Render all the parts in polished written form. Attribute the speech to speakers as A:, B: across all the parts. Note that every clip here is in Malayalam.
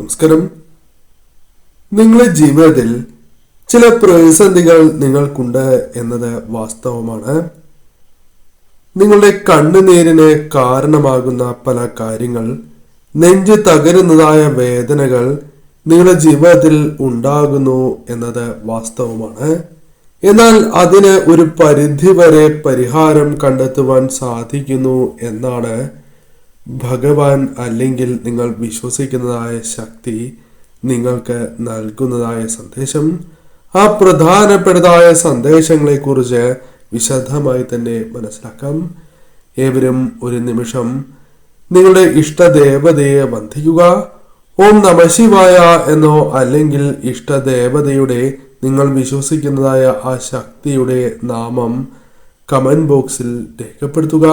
A: നമസ്കാരം. നിങ്ങളുടെ ജീവിതത്തിൽ ചില പ്രതിസന്ധികൾ നിങ്ങൾക്കുണ്ട് എന്നത് വാസ്തവമാണ്. നിങ്ങളുടെ കണ്ണുനീരിന് കാരണമാകുന്ന പല കാര്യങ്ങൾ, നെഞ്ച് തകരുന്നതായ വേദനകൾ നിങ്ങളുടെ ജീവിതത്തിൽ ഉണ്ടാകുന്നു എന്നത് വാസ്തവമാണ്. എന്നാൽ അതിന് ഒരു പരിധിവരെ പരിഹാരം കണ്ടെത്തുവാൻ സാധിക്കുന്നു എന്നാണ് ഭഗവാൻ അല്ലെങ്കിൽ നിങ്ങൾ വിശ്വസിക്കുന്നതായ ശക്തി നിങ്ങൾക്ക് നൽകുന്നതായ സന്ദേശം. ആ പ്രധാനപ്പെട്ടതായ സന്ദേശങ്ങളെ കുറിച്ച് വിശദമായി തന്നെ മനസ്സിലാക്കാം. ഏവരും ഒരു നിമിഷം നിങ്ങളുടെ ഇഷ്ടദേവതയെ വന്ദിക്കുക. ഓം നമഃശിവായ എന്നോ അല്ലെങ്കിൽ ഇഷ്ടദേവതയുടെ നിങ്ങൾ വിശ്വസിക്കുന്നതായ ആ ശക്തിയുടെ നാമം കമന്റ് ബോക്സിൽ രേഖപ്പെടുത്തുക.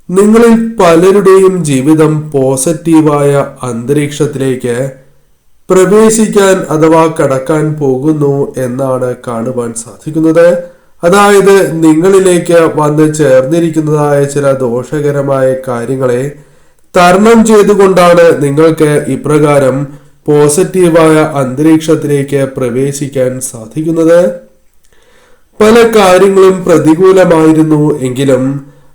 A: നിങ്ങളിൽ പലരുടെയും ജീവിതം പോസിറ്റീവായ അന്തരീക്ഷത്തിലേക്ക് പ്രവേശിക്കാൻ അഥവാ കടക്കാൻ പോകുന്നു എന്നാണ് കാണുവാൻ സാധിക്കുന്നത്. അതായത് നിങ്ങളിലേക്ക് വന്ന് ചേർന്നിരിക്കുന്നതായ ചില ദോഷകരമായ കാര്യങ്ങളെ തരണം ചെയ്തുകൊണ്ടാണ് നിങ്ങൾക്ക് ഇപ്രകാരം പോസിറ്റീവായ അന്തരീക്ഷത്തിലേക്ക് പ്രവേശിക്കാൻ സാധിക്കുന്നത്. പല കാര്യങ്ങളും പ്രതികൂലമായിരുന്നു എങ്കിലും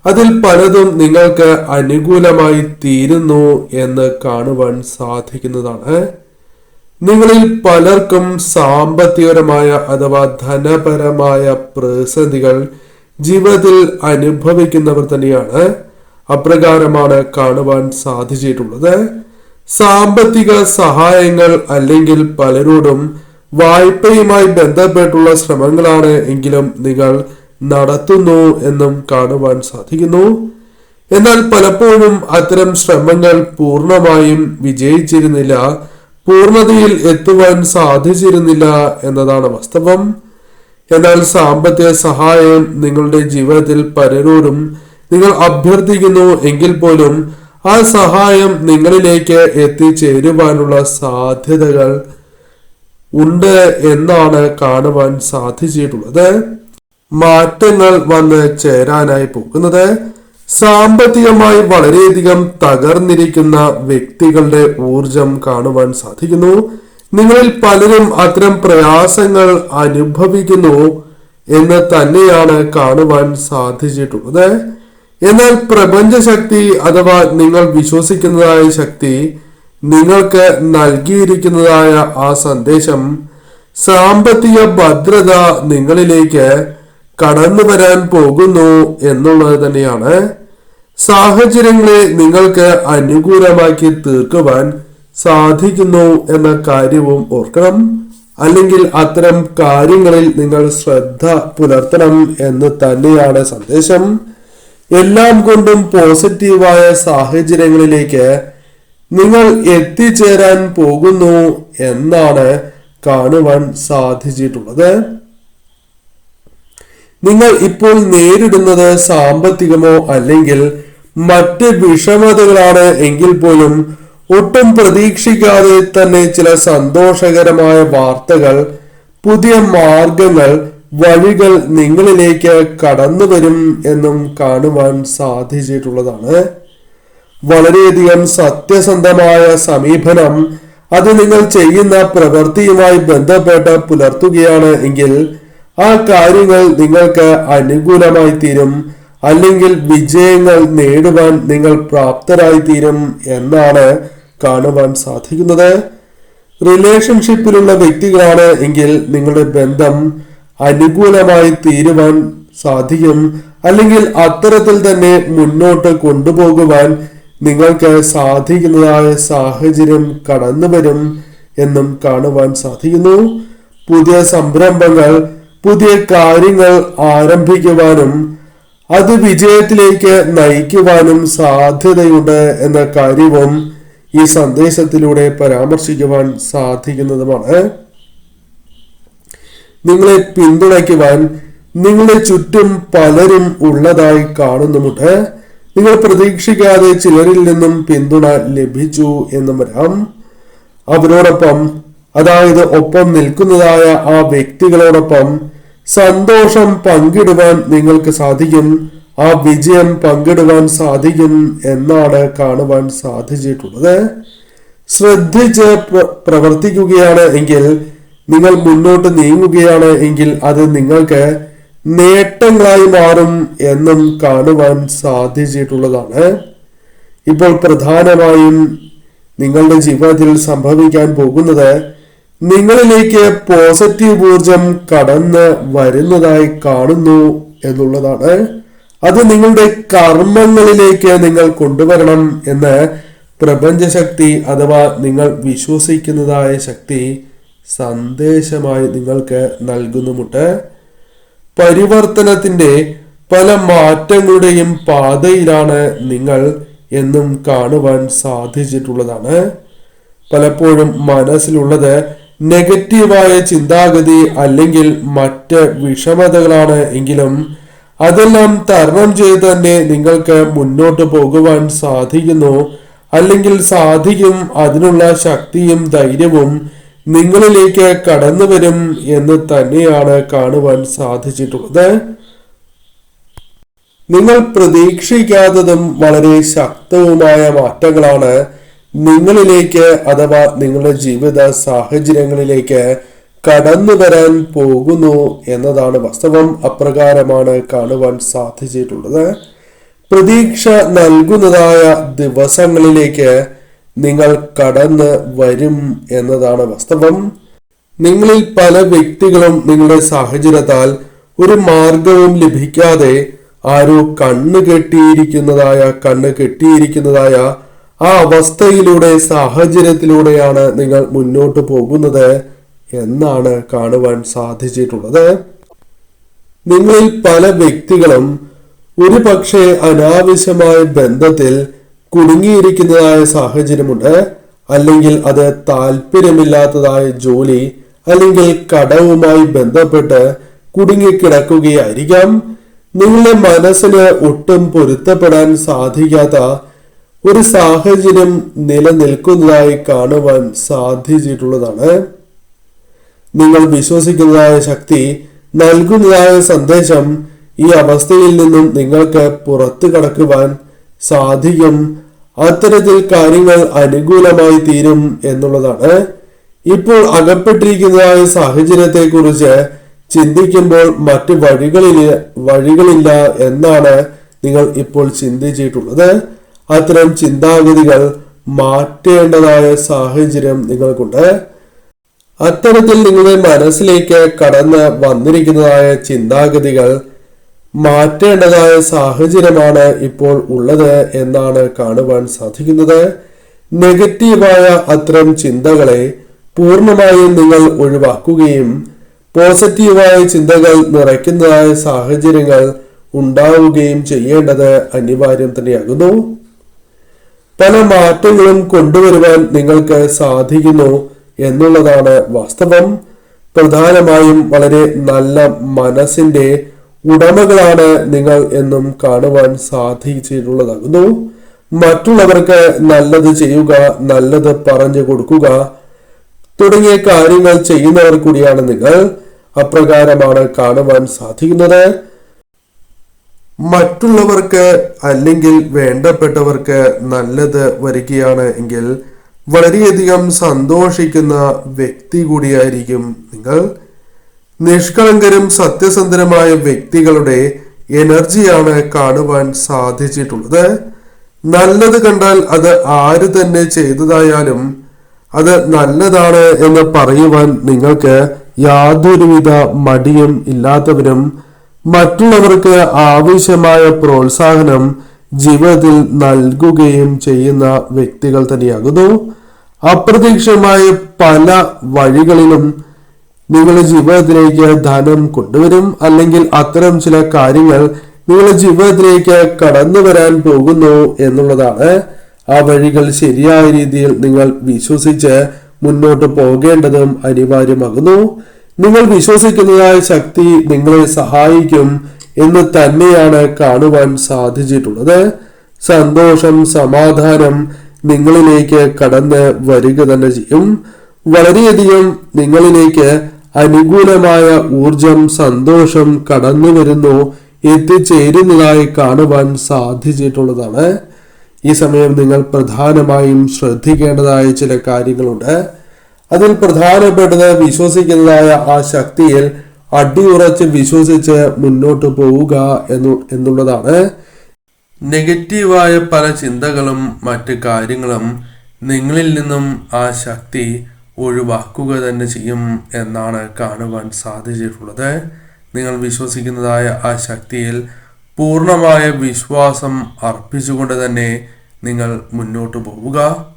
A: അതിൽ പലതും നിങ്ങൾക്ക് അനുകൂലമായി തീരുന്നു എന്ന് കാണുവാൻ സാധിക്കുന്നതാണ്. നിങ്ങളിൽ പലർക്കും സാമ്പത്തികപരമായ അഥവാ ധനപരമായ പ്രതിസന്ധികൾ ജീവിതത്തിൽ അനുഭവിക്കുന്നവർ തന്നെയാണ്. അപ്രകാരമാണ് കാണുവാൻ സാധിച്ചിട്ടുള്ളത്. സാമ്പത്തിക സഹായങ്ങൾ അല്ലെങ്കിൽ പലരോടും വായ്പയുമായി ബന്ധപ്പെട്ടുള്ള ശ്രമങ്ങളാണ് എങ്കിലും നിങ്ങൾ നടത്തുന്നു എന്നും കാണുവാൻ സാധിക്കുന്നു. എന്നാൽ പലപ്പോഴും അത്തരം ശ്രമങ്ങൾ പൂർണ്ണമായും വിജയിച്ചിരുന്നില്ല, പൂർണ്ണതയിൽ എത്തുവാൻ സാധിച്ചിരുന്നില്ല എന്നതാണ് വാസ്തവം. എന്നാൽ സാമ്പത്തിക സഹായം നിങ്ങളുടെ ജീവിതത്തിൽ പലരോടും നിങ്ങൾ അഭ്യർത്ഥിക്കുന്നു എങ്കിൽ പോലും ആ സഹായം നിങ്ങളിലേക്ക് എത്തിച്ചേരുവാനുള്ള സാധ്യതകൾ ഉണ്ട് എന്നാണ് കാണുവാൻ സാധിച്ചിട്ടുള്ളത്. മാറ്റങ്ങൾ വന്ന് ചേരാനായി പോകുന്നത് സാമ്പത്തികമായി വളരെയധികം തകർന്നിരിക്കുന്ന വ്യക്തികളുടെ ഊർജം കാണുവാൻ സാധിക്കുന്നു. നിങ്ങളിൽ പലരും അത്തരം പ്രയാസങ്ങൾ അനുഭവിക്കുന്നു എന്ന് തന്നെയാണ് കാണുവാൻ സാധിച്ചിട്ടുള്ളത്. എന്നാൽ പ്രപഞ്ചശക്തി അഥവാ നിങ്ങൾ വിശ്വസിക്കുന്നതായ ശക്തി നിങ്ങൾക്ക് നൽകിയിരിക്കുന്നതായ ആ സന്ദേശം സാമ്പത്തിക ഭദ്രത നിങ്ങളിലേക്ക് കടന്നു വരാൻ പോകുന്നു എന്നുള്ളത് തന്നെയാണ്. സാഹചര്യങ്ങളെ നിങ്ങൾക്ക് അനുകൂലമാക്കി തീർക്കുവാൻ സാധിക്കുന്നു എന്ന കാര്യവും ഓർക്കണം. അല്ലെങ്കിൽ അത്തരം കാര്യങ്ങളിൽ നിങ്ങൾ ശ്രദ്ധ പുലർത്തണം എന്ന് തന്നെയാണ് സന്ദേശം. എല്ലാം കൊണ്ടും പോസിറ്റീവായ സാഹചര്യങ്ങളിലേക്ക് നിങ്ങൾ എത്തിച്ചേരാൻ പോകുന്നു എന്നാണ് കാണുവാൻ സാധിച്ചിട്ടുള്ളത്. നിങ്ങൾ ഇപ്പോൾ നേരിടുന്നത് സാമ്പത്തികമോ അല്ലെങ്കിൽ മറ്റ് വിഷമതകളാണ് എങ്കിൽ പോലും ഒട്ടും പ്രതീക്ഷിക്കാതെ തന്നെ ചില സന്തോഷകരമായ വാർത്തകൾ, പുതിയ മാർഗങ്ങൾ, വഴികൾ നിങ്ങളിലേക്ക് കടന്നു വരും എന്നും കാണുവാൻ സാധിച്ചിട്ടുള്ളതാണ്. വളരെയധികം സത്യസന്ധമായ സമീപനം അത് നിങ്ങൾ ചെയ്യുന്ന പ്രവൃത്തിയുമായി ബന്ധപ്പെട്ട് പുലർത്തുകയാണ് എങ്കിൽ ആ കാര്യങ്ങൾ നിങ്ങൾക്ക് അനുകൂലമായി തീരും, അല്ലെങ്കിൽ വിജയങ്ങൾ നേടുവാൻ നിങ്ങൾ പ്രാപ്തരായി തീരും എന്നാണ് കാണുവാൻ സാധിക്കുന്നത്. റിലേഷൻഷിപ്പിലുള്ള വ്യക്തികളാണ് എങ്കിൽ നിങ്ങളുടെ ബന്ധം അനുകൂലമായി തീരുവാൻ സാധിക്കും, അല്ലെങ്കിൽ അത്തരത്തിൽ തന്നെ മുന്നോട്ട് കൊണ്ടുപോകുവാൻ നിങ്ങൾക്ക് സാധിക്കുന്നതായ സാഹചര്യം കടന്നു വരും എന്നും കാണുവാൻ സാധിക്കുന്നു. പുതിയ സംരംഭങ്ങൾ, പുതിയ കാര്യങ്ങൾ ആരംഭിക്കുവാനും അത് വിജയത്തിലേക്ക് നയിക്കുവാനും സാധ്യതയുണ്ട് എന്ന കാര്യവും ഈ സന്ദേശത്തിലൂടെ പരാമർശിക്കുവാൻ സാധിക്കുന്നതുമാണ്. നിങ്ങളെ പിന്തുണയ്ക്കുവാൻ നിങ്ങളുടെ ചുറ്റും പലരും ഉള്ളതായി കാണുന്നുമുണ്ട്. നിങ്ങൾ പ്രതീക്ഷിക്കാതെ ചിലരിൽ നിന്നും പിന്തുണ ലഭിച്ചു എന്നും വരാം. അവരോടൊപ്പം, അതായത് ഒപ്പം നിൽക്കുന്നതായ ആ വ്യക്തികളോടൊപ്പം സന്തോഷം പങ്കിടുവാൻ നിങ്ങൾക്ക് സാധിക്കും. ആ വിജയം പങ്കിടുവാൻ സാധിക്കും എന്നാണ് കാണുവാൻ സാധിച്ചിട്ടുള്ളത്. ശ്രദ്ധിച്ച് പ്രവർത്തിക്കുകയാണ് എങ്കിൽ, നിങ്ങൾ മുന്നോട്ട് നീങ്ങുകയാണ് എങ്കിൽ അത് നിങ്ങൾക്ക് നേട്ടങ്ങളായി മാറും എന്നും കാണുവാൻ സാധിച്ചിട്ടുള്ളതാണ്. ഇപ്പോൾ പ്രധാനമായും നിങ്ങളുടെ ജീവിതത്തിൽ സംഭവിക്കാൻ പോകുന്നത്, നിങ്ങളിലേക്ക് പോസിറ്റീവ് ഊർജം കടന്ന് വരുന്നതായി കാണുന്നു എന്നുള്ളതാണ്. അത് നിങ്ങളുടെ കർമ്മങ്ങളിലേക്ക് നിങ്ങൾ കൊണ്ടുവരണം എന്ന് പ്രപഞ്ചശക്തി അഥവാ നിങ്ങൾ വിശ്വസിക്കുന്നതായ ശക്തി സന്ദേശമായി നിങ്ങൾക്ക് നൽകുന്നുമുണ്ട്. പരിവർത്തനത്തിന്റെ പല മാറ്റങ്ങളുടെയും പാതയിലാണ് നിങ്ങൾ എന്നും കാണുവാൻ സാധിച്ചിട്ടുള്ളതാണ്. പലപ്പോഴും മനസ്സിലുള്ളത് നെഗറ്റീവായ ചിന്താഗതി അല്ലെങ്കിൽ മറ്റ് വിഷമതകളാണ് എങ്കിലും അതെല്ലാം തരണം ചെയ്ത് തന്നെ നിങ്ങൾക്ക് മുന്നോട്ട് പോകുവാൻ സാധിക്കുന്നു, അല്ലെങ്കിൽ സാധിക്കും. അതിനുള്ള ശക്തിയും ധൈര്യവും നിങ്ങളിലേക്ക് കടന്നു വരും എന്ന് തന്നെയാണ് കാണുവാൻ സാധിച്ചിട്ടുള്ളത്. നിങ്ങൾ പ്രതീക്ഷിക്കാത്തതും വളരെ ശക്തവുമായ മാറ്റങ്ങളാണ് നിങ്ങളിലേക്ക് അഥവാ നിങ്ങളുടെ ജീവിത സാഹചര്യങ്ങളിലേക്ക് കടന്നു വരാൻ പോകുന്നു എന്നതാണ് വാസ്തവം. അപ്രകാരമാണ് കാണുവാൻ സാധിച്ചിട്ടുള്ളത്. പ്രതീക്ഷ നൽകുന്നതായ ദിവസങ്ങളിലേക്ക് നിങ്ങൾ കടന്ന് വരും എന്നതാണ് വാസ്തവം. നിങ്ങളിൽ പല വ്യക്തികളും നിങ്ങളുടെ സാഹചര്യത്താൽ ഒരു മാർഗവും ലഭിക്കാതെ ആരോ കണ്ണ് കെട്ടിയിരിക്കുന്നതായ ആ അവസ്ഥയിലൂടെ, സാഹചര്യത്തിലൂടെയാണ് നിങ്ങൾ മുന്നോട്ട് പോകുന്നത് എന്നാണ് കാണുവാൻ സാധിച്ചിട്ടുള്ളത്. നിങ്ങളിൽ പല വ്യക്തികളും ഒരു പക്ഷേ അനാവശ്യമായ ബന്ധത്തിൽ കുടുങ്ങിയിരിക്കുന്നതായ സാഹചര്യമുണ്ട്, അല്ലെങ്കിൽ അത് താല്പര്യമില്ലാത്തതായ ജോലി അല്ലെങ്കിൽ കടവുമായി ബന്ധപ്പെട്ട് കുടുങ്ങിക്കിടക്കുകയായിരിക്കാം. നിങ്ങളുടെ മനസ്സിന് ഒട്ടും പൊരുത്തപ്പെടാൻ സാധിക്കാത്ത ഒരു സാഹചര്യം നിലനിൽക്കുന്നതായി കാണുവാൻ സാധിച്ചിട്ടുള്ളതാണ്. നിങ്ങൾ വിശ്വസിക്കുന്നതായ ശക്തി നൽകുന്നതായ സന്ദേശം ഈ അവസ്ഥയിൽ നിന്നും നിങ്ങൾക്ക് പുറത്തു കടക്കുവാൻ സാധിക്കും. അത്തരത്തിൽ കാര്യങ്ങൾ അനുകൂലമായി തീരും എന്നുള്ളതാണ്. ഇപ്പോൾ അകപ്പെട്ടിരിക്കുന്നതായ സാഹചര്യത്തെ കുറിച്ച് ചിന്തിക്കുമ്പോൾ മറ്റു വഴികളില്ല എന്നാണ് നിങ്ങൾ ഇപ്പോൾ ചിന്തിച്ചിട്ടുള്ളത്. അത്തരം ചിന്താഗതികൾ മാറ്റേണ്ടതായ സാഹചര്യം നിങ്ങൾക്കുണ്ട്. അത്തരത്തിൽ നിങ്ങളുടെ മനസ്സിലേക്ക് കടന്ന് വന്നിരിക്കുന്നതായ ചിന്താഗതികൾ മാറ്റേണ്ടതായ സാഹചര്യമാണ് ഇപ്പോൾ ഉള്ളത് എന്നാണ് കാണുവാൻ സാധിക്കുന്നത്. നെഗറ്റീവായ അത്തരം ചിന്തകളെ പൂർണ്ണമായും നിങ്ങൾ ഒഴിവാക്കുകയും പോസിറ്റീവായ ചിന്തകൾ നിറയ്ക്കുന്നതായ സാഹചര്യങ്ങൾ ഉണ്ടാവുകയും ചെയ്യേണ്ടത് അനിവാര്യം തന്നെയാകുന്നു. പല മാറ്റങ്ങളും കൊണ്ടുവരുവാൻ നിങ്ങൾക്ക് സാധിക്കുന്നു എന്നുള്ളതാണ് വാസ്തവം. പ്രധാനമായും വളരെ നല്ല മനസ്സിന്റെ ഉടമകളാണ് നിങ്ങൾ എന്നും കാണുവാൻ സാധിച്ചിട്ടുള്ളതാകുന്നു. മറ്റുള്ളവർക്ക് നല്ലത് ചെയ്യുക, നല്ലത് പറഞ്ഞു കൊടുക്കുക തുടങ്ങിയ കാര്യങ്ങൾ ചെയ്യുന്നവർ കൂടിയാണ് നിങ്ങൾ. അപ്രകാരമാണ് കാണുവാൻ സാധിക്കുന്നത്. മറ്റുള്ളവർക്ക് അല്ലെങ്കിൽ വേണ്ടപ്പെട്ടവർക്ക് നല്ലത് വരികയാണ് എങ്കിൽ വളരെയധികം സന്തോഷിക്കുന്ന വ്യക്തി കൂടിയായിരിക്കും നിങ്ങൾ. നിഷ്കളങ്കരും സത്യസന്ധരുമായ വ്യക്തികളുടെ എനർജിയാണ് കാണുവാൻ സാധിച്ചിട്ടുള്ളത്. നല്ലത് കണ്ടാൽ അത് ആര് തന്നെ ചെയ്തതായാലും അത് നല്ലതാണ് എന്ന് പറയുവാൻ നിങ്ങൾക്ക് യാതൊരുവിധ മടിയും ഇല്ലാത്തവരും മറ്റുള്ളവർക്ക് ആവശ്യമായ പ്രോത്സാഹനം ജീവിതത്തിൽ നൽകുകയും ചെയ്യുന്ന വ്യക്തികൾ തന്നെയാകുന്നു. അപ്രതീക്ഷിതമായ പല വഴികളിലും നിങ്ങളുടെ ജീവിതത്തിലേക്ക് ധനം കൊണ്ടുവരും, അല്ലെങ്കിൽ അത്തരം ചില കാര്യങ്ങൾ നിങ്ങളുടെ ജീവിതത്തിലേക്ക് കടന്നു വരാൻ പോകുന്നു എന്നുള്ളതാണ്. ആ വഴികൾ ശരിയായ രീതിയിൽ നിങ്ങൾ വിശ്വസിച്ച് മുന്നോട്ട് പോകേണ്ടതും അനിവാര്യമാകുന്നു. നിങ്ങൾ വിശ്വസിക്കുന്നതായ ശക്തി നിങ്ങളെ സഹായിക്കും എന്ന് തന്നെയാണ് കാണുവാൻ സാധിച്ചിട്ടുള്ളത്. സന്തോഷം, സമാധാനം നിങ്ങളിലേക്ക് കടന്ന് വരിക തന്നെ ചെയ്യും. വളരെയധികം നിങ്ങളിലേക്ക് അനുകൂലമായ ഊർജം, സന്തോഷം കടന്നു വരുന്നു എത്തിച്ചേരുന്നതായി കാണുവാൻ സാധിച്ചിട്ടുള്ളതാണ്. ഈ സമയം നിങ്ങൾ പ്രധാനമായും ശ്രദ്ധിക്കേണ്ടതായ ചില കാര്യങ്ങളുണ്ട്. അതിൽ പ്രധാനപ്പെട്ടത് വിശ്വസിക്കുന്നതായ ആ ശക്തിയിൽ അടിയുറച്ച് വിശ്വസിച്ച് മുന്നോട്ട് പോവുക എന്നുള്ളതാണ്. നെഗറ്റീവായ പല ചിന്തകളും മറ്റ് കാര്യങ്ങളും നിങ്ങളിൽ നിന്നും ആ ശക്തി ഒഴിവാക്കുക തന്നെ ചെയ്യും എന്നാണ് കാണുവാൻ സാധിച്ചിട്ടുള്ളത്. നിങ്ങൾ വിശ്വസിക്കുന്നതായ ആ ശക്തിയിൽ പൂർണ്ണമായ വിശ്വാസം അർപ്പിച്ചുകൊണ്ട് തന്നെ നിങ്ങൾ മുന്നോട്ട് പോവുക.